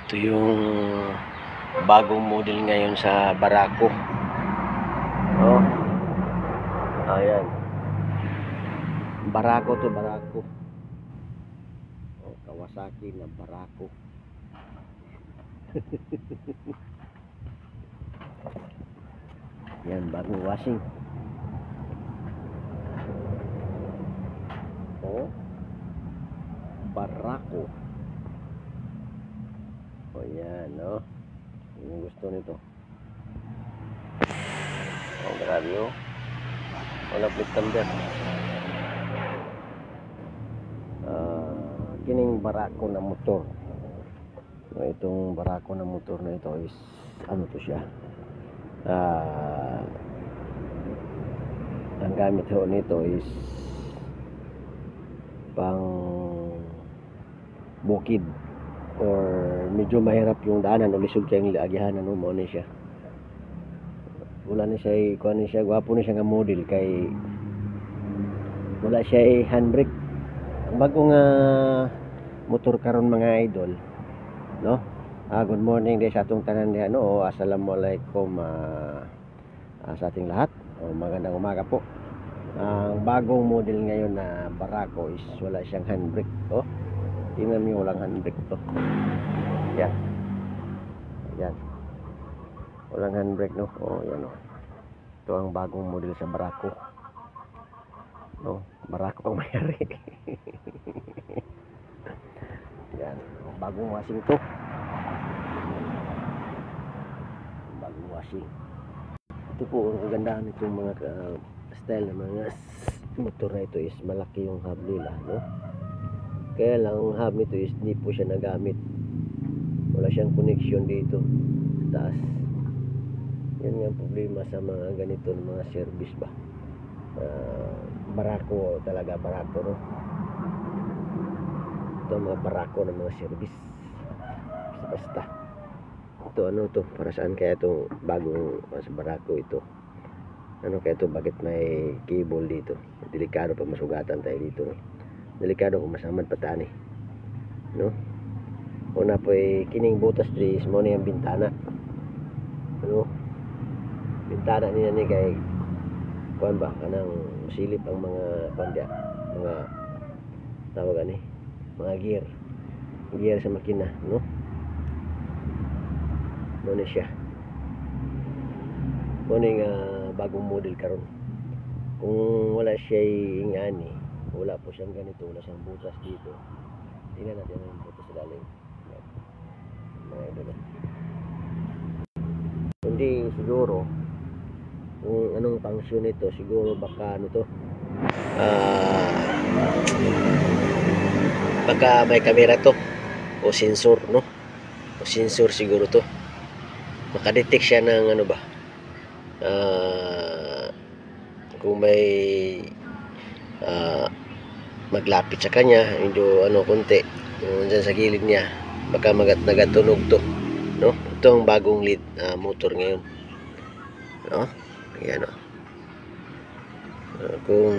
Ito yung bagong model ngayon sa Barako. Oh. Ayan. Barako to, Barako. Oh, Kawasaki na Barako. Yan, bagong washing. Oh. Barako. O yan, no? Yung gusto nito. Oh, grabe, oh. Wala plate number. Kining Barako na motor. No, itong Barako na motor na ito is, ano to siya? Ang gamit ho nito is pang bukid or medyo mahirap yung daanan o lisod kayong agihan, ano mo ni siya. Wala ni siya, kuha ni siya, gwapo ni siya nga model kay wala siya handbrake. Ang bagong motor karon mga idol, no? Good morning din sa atong tanan diha, no? Assalamualaikum sa ating lahat. Magandang umaga po. Ang bagong model ngayon na Barako is wala siyang handbrake. Oh, tingnan niyo, walang handbrake to. Yan. Yan. Walang handbrake, no? Oh, yan, oh. Ito ang bagong model sa Barako. No, Barako pang mayari. Yan, bagong washing to. Bagong washing. Ito po ang kagandahan nitong mga style ng mga motor na ito is malaki yung hub nila, no? Kaya lang ang hub nito is hindi po siya nagamit. Wala siyang connection dito sa taas. Yan nga ang problema sa mga ganito ng mga service ba. Barako talaga, Barako, no? Ito mga Barako ng mga service. Basta ito, ano to, para saan kaya itong bagong sa Barako ito? Ano kaya ito, bakit may cable dito? Delikado pag masugatan tayo dito, no? Delikado kung masamad patani, no? Una po kining butas trees mo na yung bintana, ano? Bintana niya ni kay kuan ba kanang silip ang mga pandya, mga tawag ani, mga gear sa makina, no? Ano siya? Kuning bagong model karon. Kung wala siya ingani, wala po siyang ganito, wala siyang butas dito. Tingnan natin ang butas sa lalim. Mga ito na. Hindi siguro kung anong function nito, siguro baka ano to, baka may camera to o sensor, no? O sensor siguro to. Makadetect siya ng ano ba, kung may maglapit sa kanya, medyo ano konti dyan sa gilid niya, baka nagatunog to, no? Ito ang bagong lead motor ngayon, no? Ayan, no? Kung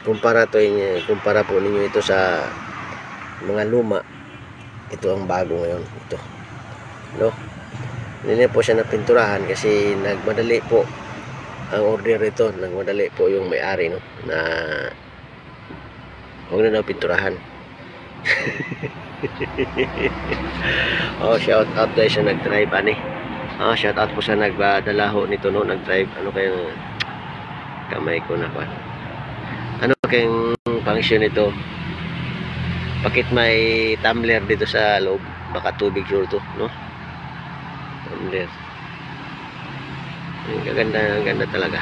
kumpara po ninyo ito sa mga luma, ito ang bago ngayon, ito, no? Hindi po siya napinturahan kasi nagmadali po ang order ito, nagmadali po yung may-ari, no, na huwag na daw pinturahan. Oh, shout out tayo sa nag-drive ani. Shout out po sa nagdalaho nito, no, nag-drive. Ano kayong kamay ko na pa, ano kayong function nito? Bakit may tumbler dito sa loob? Baka tubig sure to, no? Tumbler. Ang ganda talaga.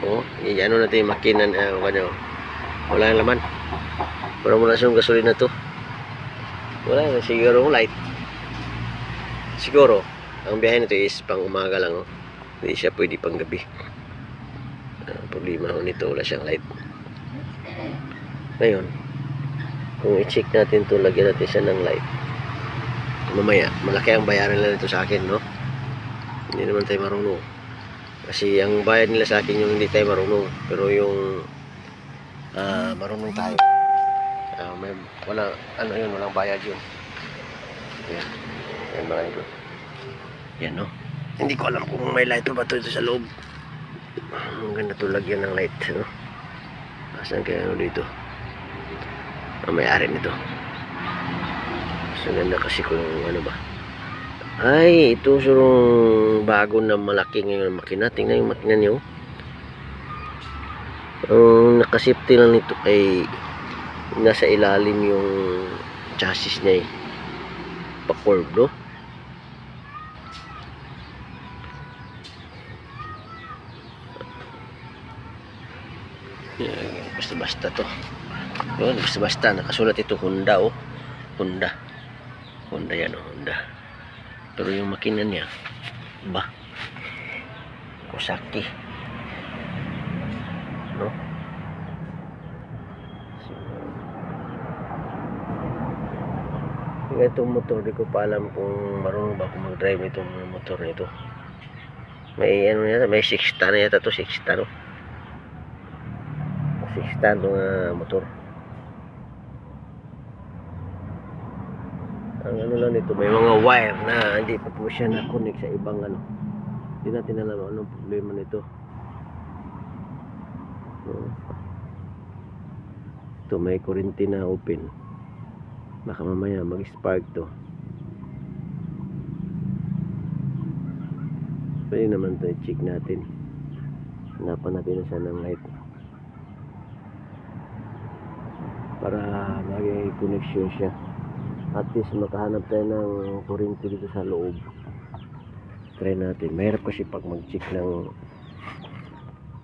Oh, ano natin yung makina, wala nang laman. Pero muna siyang gasolina to. Wala na siguro light. Siguro ang biyahe nito is pang umaga lang, no? Hindi siya pwede pang gabi. Problema nito, wala siyang light. Ngayon, kung i-check natin to, lagyan natin siya ng light. Mamaya, malaki ang bayaran nila nito sa akin, no? Hindi naman tayo marunong. Kasi ang bayad nila sa akin yung hindi tayo marunong. Pero yung marunong tayo, May walang ano yun, walang bayad yun. Yan. Yan mga idol. Yan no. Hindi ko alam kung may light ba ito sa loob. Ang ganda to lagyan ng light, no? Asan kaya ano dito? May-ari nito. So ganda kasi kung ano ba. Ay, ito surong bago na malaki ngayon makina. Tingnan yung makina niyo. Ang nakasafety lang nito ay nasa ilalim yung chassis niya eh. Pa-curve, no? Basta-basta to. Yun, basta-basta. Nakasulat ito Honda, oh. Honda. Honda yan, oh. Honda. Pero yung makina niya, ba? Kawasaki. No? Itong motor, di ko pa alam kung marunong ba akong mag-drive itong motor nito. May ano yata, may 6 ton yata to, 6 ton, no? 6 ton motor. Ang ano lang nito, may mga wire na hindi pa po siya na-connect sa ibang ano. Hindi natin alam anong problema nito. Ito may kurente na open. Baka mamaya mag-spark to. Pwede naman ito i-check natin. Hanapan natin na siya ng light. Para maging connection siya. At least makahanap tayo ng kurente dito sa loob. Try natin. Mahirap kasi pag mag-check ng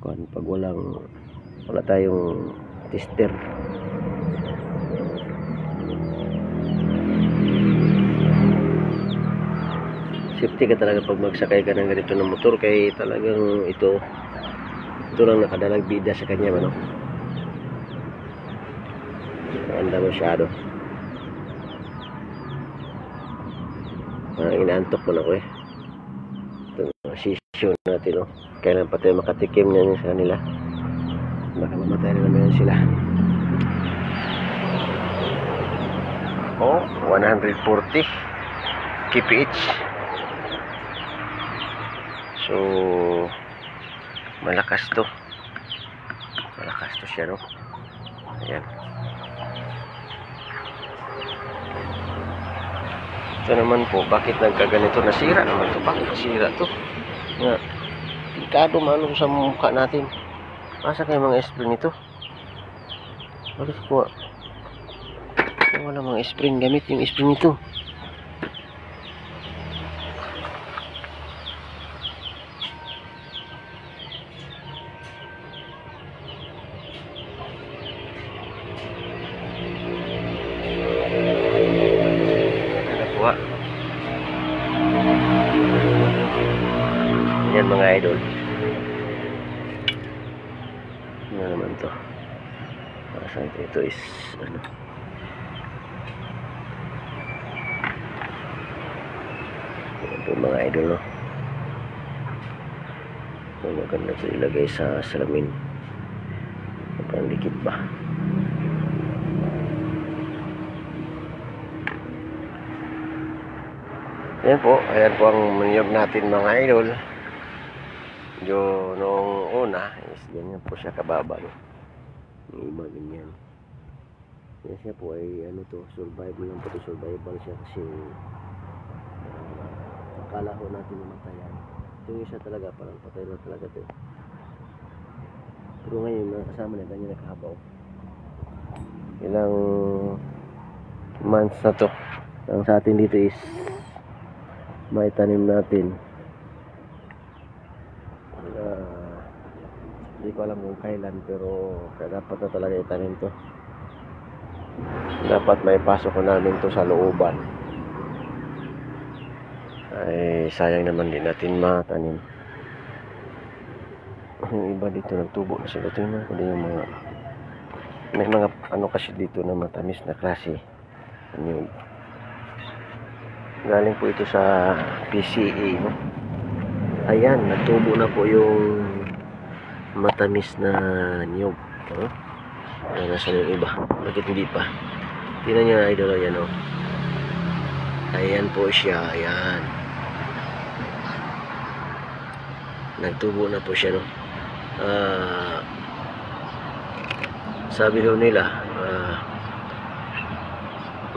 pag wala tayong tester. Safety ka talaga pag magsakay ka ng ganito ng motor, kay talagang ito lang nakadalag bida sa kanya, ano? Ganda masyado. Parang inaantok mo na ako eh. Ito session natin, oh. Kailan pa tayo makatikim na sa kanila. Baka mamatay na naman sila. Oh, 140 kph. So malakas to siya, no? Ayan. Ito naman po, bakit nagkaganito? Nasira naman to. Bakit nasira to? Nga, delikado man sa mukha natin. Asa kayo mga spring nito? Bakit po? Wala mga spring, gamit yung spring nito. Yan mga idol. Ano naman to? Ito is ano? Ito mga idol, no? Maganda ito ilagay sa salamin. Parang dikit ba? Ayan po ang maniyog natin mga idol. Noong una is ganyan po siya kababa, no? Yung iba ganyan. Yan siya po ay ano to, survival lang po to, survival siya kasi akala ko natin namatayan. Yung isa talaga parang patay na talaga to. Pero ngayon mga kasama na ganyan nakahabaw. Ilang months na to. Ang sa atin dito is may tanim natin. Hindi ko alam kung kailan, pero dapat na talaga itanim to. Dapat may pasok na namin to sa looban. Ay sayang naman din natin matanim. Yung iba dito nagtubo na sila. Tingnan ko din yung mga may mga ano kasi dito na matamis na klase. Ano, galing po ito sa PCA, no? Ayan, nagtubo na po yung matamis na niyog, no? Nasaan yung iba? Bakit hindi pa? Tingnan nyo na idol, yan o. Ayan po siya, ayan. Nagtubo na po siya, no. Sabi ho nila,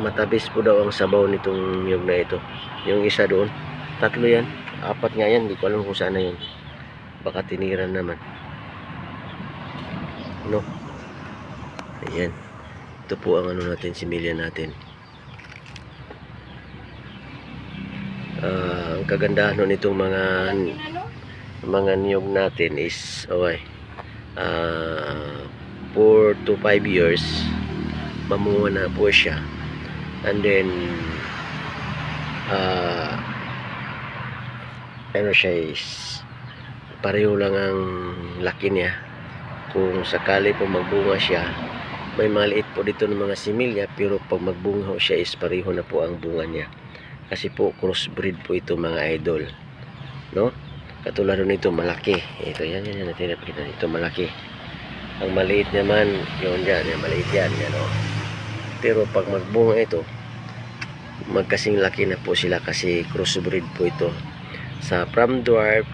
matabis po daw ang sabaw nitong niyog na ito. Yung isa doon, 3 yan, 4 nga yan, hindi ko alam kung saan na yun. Baka tiniran naman, no. Ayan, ito po ang ano natin, similya natin. Ang kagandahan nun itong mga niyog natin is okay, 4 to 5 years mamunga na po siya, and then ano siya is pareho lang ang laki niya. Kung sakali po magbunga siya, may maliit po dito ng mga similya, pero pag magbunga siya is pareho na po ang bunga niya, kasi po crossbreed po ito mga idol, no. Katulad nito malaki, ito yan natin nakita, ito malaki. Ang maliit naman yun dyan, yung maliit yan, no? Pero pag magbunga ito, magkasing laki na po sila, kasi crossbreed po ito sa from dwarf,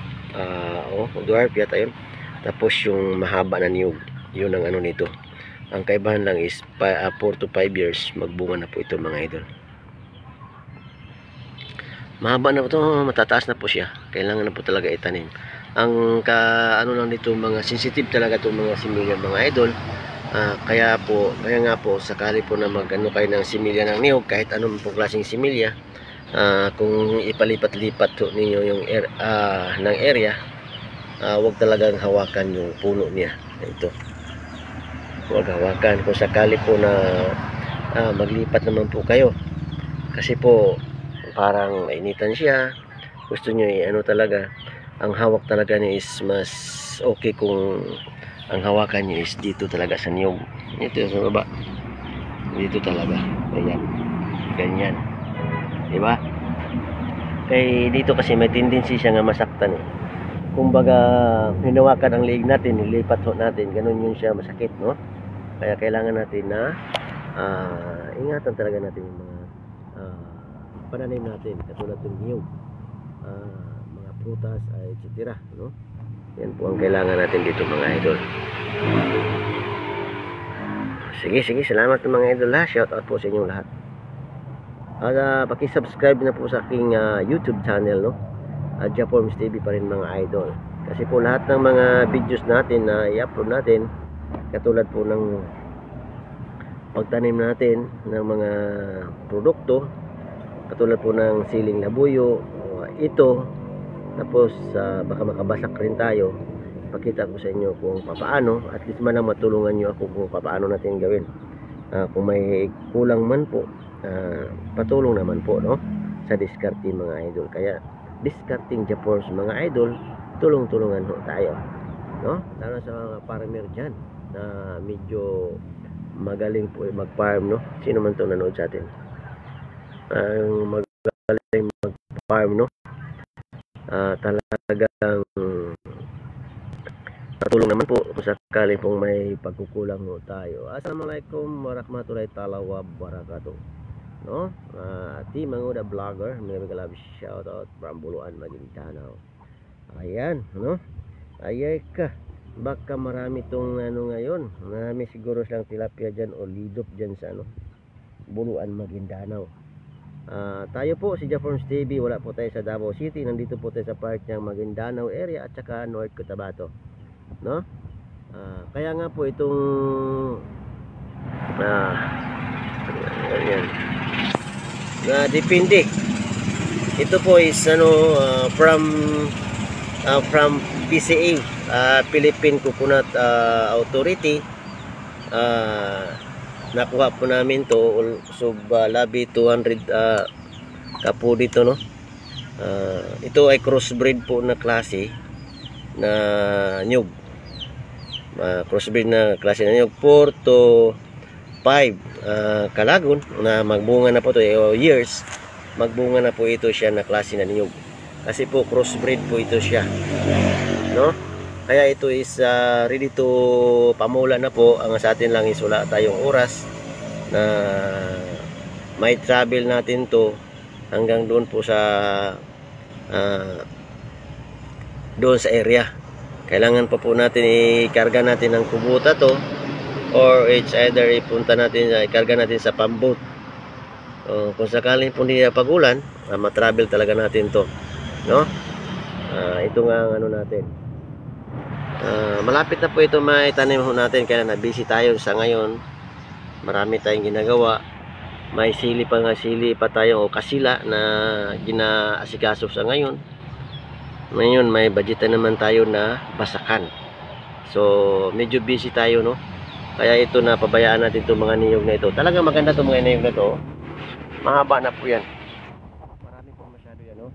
dwarf yata yun. Tapos yung mahaba na niyog, yun ang ano nito. Ang kaibahan lang is 4 to 5 years magbunga na po ito mga idol. Mahaba na po ito, matataas na po siya. Kailangan na po talaga itanim. Ang ano lang dito, mga sensitive talaga itong mga similya mga idol. Kaya nga po sakali po na magano kayo ng similya ng niyog, kahit anong po klaseng similya, kung ipalipat-lipat ninyo yung ng area, huwag talagang hawakan yung puno niya. Ito, huwag hawakan kung sakali po na maglipat naman po kayo, kasi po parang mainitan siya. Gusto nyo ano talaga, ang hawak talaga niya is mas okay kung ang hawakan niya is dito talaga sa niyog. Ito sa baba, dito talaga, ayan, ganyan, diba? Kaya dito kasi may tendency siya nga masaktan eh. Kumbaga hinawakan ang leeg natin, nilipat ho natin, ganun yun siya, masakit, no? Kaya kailangan natin na ingatan talaga natin yung mga pananim natin, katulad ng niyog, mga prutas, etc., no? Yan po ang kailangan natin dito mga idol. Sige, salamat mga idol ha. Shout out po sa inyong lahat. At paki-subscribe na po sa aking YouTube channel, no? Jaforms TV pa rin mga idol. Kasi po lahat ng mga videos natin na i-upload natin, katulad po ng pagtanim natin ng mga produkto, katulad po ng siling labuyo, ito, tapos baka makabasak rin tayo, pakita ko sa inyo kung paano, at least man lang matulungan nyo ako kung paano natin gawin. Kung may kulang man po, patulong naman po, no, sa discarding mga idol. Kaya discarding Jaforms mga idol, tulong-tulungan ho tayo, no, lalo sa mga farmer dyan na medyo magaling po mag-farm, no. Sino man to nanood sa atin ang magaling mag-farm, no, talagang tulong naman po kung sakali pong may pagkukulang mo tayo. Assalamualaikum warahmatullahi ta'ala wabarakatuh, no. Ati Manguda Vlogger, may mga shout out from Buluan, Maguindanao. Ayan, no, ayay ka, baka marami tong ano ngayon, marami siguro silang tilapia dyan o lidop dyan sa ano, Buluan, Maguindanao. Tayo po si Jaforms TV, wala po tayo sa Davao City, nandito po tayo sa part ng Maguindanao area at saka North Cotabato, no. Kaya nga po itong ayan, depende. Ito po is ano, from PCA, Philippine Coconut Authority. Nakuha po namin to, labi 200 kapo dito, no. Ito ay crossbreed po na klase na nyug, crossbreed na klase na nyug, 4 to 5 kalagon na magbunga na po to, years magbunga na po ito siya na klase na nyug, kasi po crossbreed po ito siya, no. Kaya ito is ready to pamula na po. Ang sa atin lang is wala tayong oras na may travel natin to hanggang doon po sa doon sa area. Kailangan pa po natin ikarga natin ng kubota to, or it's either ipunta natin, ikarga natin sa pambot. Kung sakaling po hindi pagulan, matravel talaga natin to, no? Ito nga ang ano natin. Malapit na po ito maitanim ho natin, kaya na busy tayo sa ngayon. Marami tayong ginagawa. May sili pa tayo o kasila na ginaasikaso sa ngayon. Ngayon may budget na naman tayo na basakan. So medyo busy tayo, no? Kaya ito na pabayaan natin itong mga niyog na ito. Talagang maganda itong mga niyog na ito. Mahaba na po yan. Marami po masyado yan, no?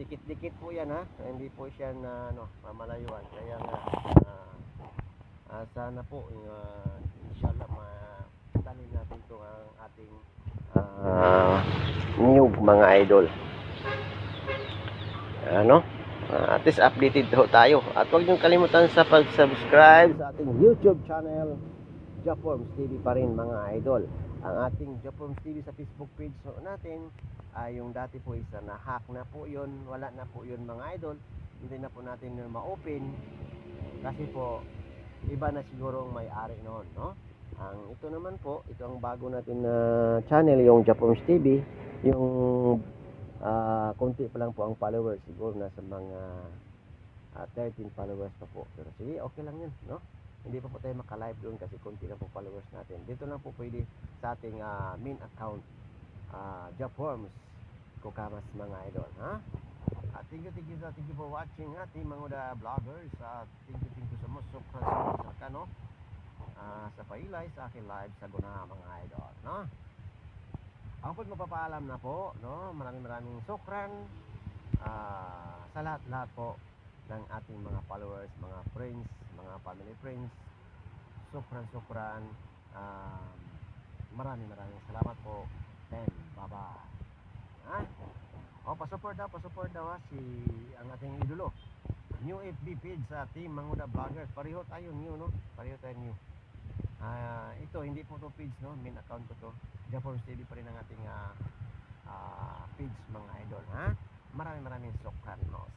Dikit-dikit po yan, ha? Hindi po siya na mamalayuan. Kaya nga sana po inshallah matanim natin ito ang ating niyog, mga idol. At least updated ho tayo. At huwag niyong kalimutan sa pag-subscribe sa ating YouTube channel, Japworms TV pa rin, mga idol. Ang ating Japworms TV sa Facebook page natin, yung dati po isa na hack na po yun, wala na po yun, mga idol. Hindi na po natin yun ma-open kasi po iba na siguro ang may-ari noon, no? Ito naman po, ito ang bago natin na channel, yung Japworms TV. Yung konti pa lang po ang followers, siguro nasa mga 13 followers pa po, pero sige, okay lang yun, no? Hindi pa po tayo maka-live doon kasi konti lang po followers natin. Dito lang po pwede sa ating main account, Japworms Kukamas, mga idol, ha? Thank you for watching ating mga vloggers. Thank you so much sa kano sa pailay sa akin live sa Guna, mga idol, no? Ako po magpapaalam na po, no? Maraming sukran sa lahat po ng ating mga followers, mga friends, mga family friends. Sukran. Maraming salamat po. And bye-bye. Pa-support daw si ang ating idolo. New FB page sa Team Manguda Vloggers. Pareho tayo new, no? Ito hindi po to page, no? Main account ko to. Japworms TV pa rin ang ating page, mga idol, ha? Maraming sukran, no?